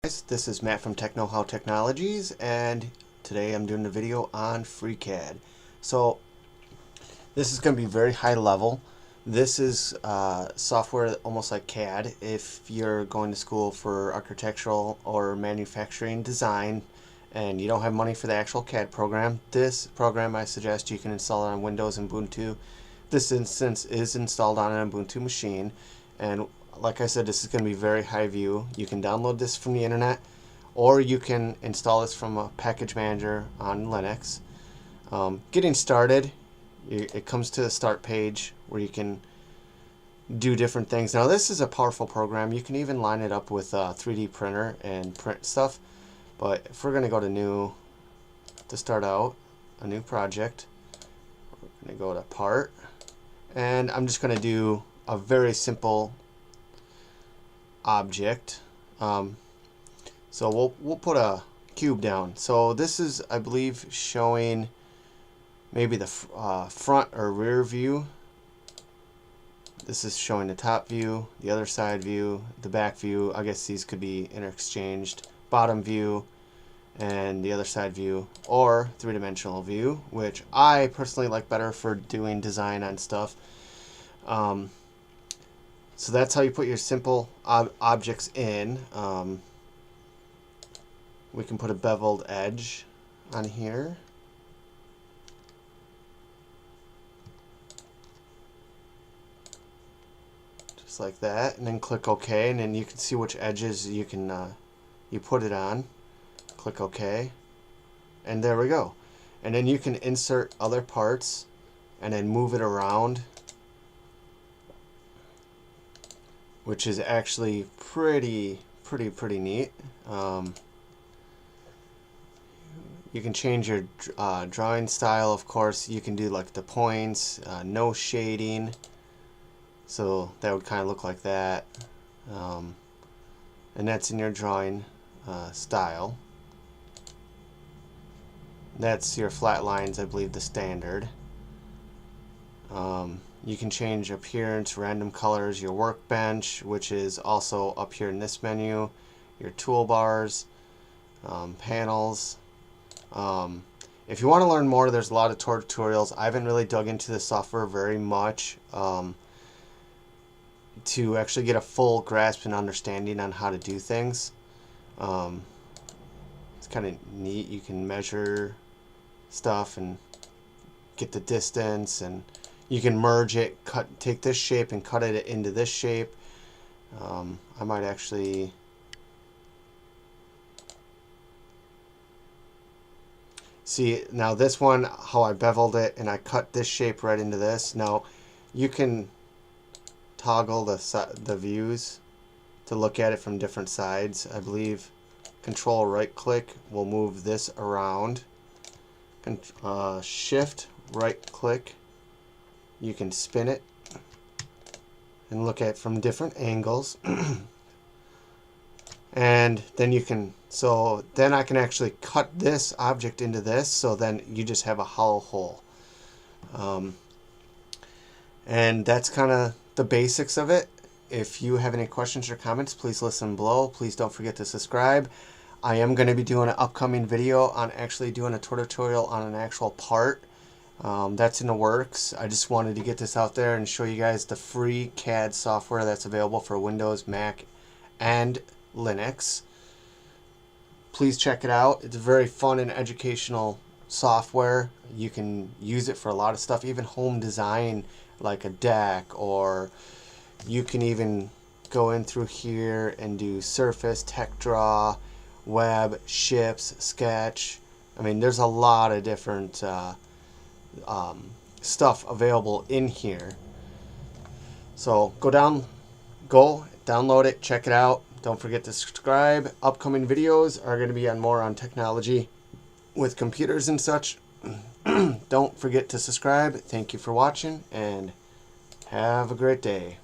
This is Matt from Know-How Technologies, and today I'm doing a video on FreeCAD. So this is going to be very high level. This is software almost like CAD. If you're going to school for architectural or manufacturing design and you don't have money for the actual CAD program, this program I suggest you can install it on Windows and Ubuntu. This instance is installed on an Ubuntu machine, and like I said, this is going to be very high view. You can download this from the internet, or you can install this from a package manager on Linux. Getting started, it comes to the start page where you can do different things. Now this is a powerful program. You can even line it up with a 3D printer and print stuff. But if we're going to go to new, to start out a new project, we're going to go to part, and I'm just going to do a very simple object. So we'll put a cube down. So this is, I believe, showing maybe the front or rear view. This is showing the top view, the other side view, the back view. I guess these could be interexchanged. Bottom view and the other side view, or three-dimensional view, which I personally like better for doing design on stuff. So that's how you put your simple objects in. We can put a beveled edge on here. Just like that, and then click OK, and then you can see which edges you can you put it on. Click OK, and there we go. And then you can insert other parts and then move it around, which is actually pretty neat. You can change your drawing style. Of course, you can do like the points, no shading, so that would kind of look like that, and that's in your drawing style. That's your flat lines, I believe, the standard. You can change appearance, random colors, your workbench, which is also up here in this menu, your toolbars, panels. If you want to learn more, there's a lot of tutorials. I haven't really dug into the software very much to actually get a full grasp and understanding on how to do things. It's kind of neat. You can measure stuff and get the distance, and you can merge it, take this shape and cut it into this shape. I might actually see now this one, how I beveled it and I cut this shape right into this. Now you can toggle the views to look at it from different sides. I believe Control right click will move this around. Shift right click, you can spin it and look at it from different angles. And then you can, so then I can actually cut this object into this, so then you just have a hollow hole. And that's kind of the basics of it. If you have any questions or comments, please listen below. Please don't forget to subscribe. I am going to be doing an upcoming video on actually doing a tutorial on an actual part. That's in the works. I just wanted to get this out there and show you guys the free CAD software that's available for Windows, Mac, and Linux. Please check it out. It's very fun and educational software. You can use it for a lot of stuff, even home design, like a deck, or you can even go in through here and do Surface, Tech Draw, Web, Ships, Sketch. I mean, there's a lot of different stuff available in here. So go download it, check it out. Don't forget to subscribe. Upcoming videos are going to be on more on technology with computers and such. Don't forget to subscribe. Thank you for watching, and have a great day.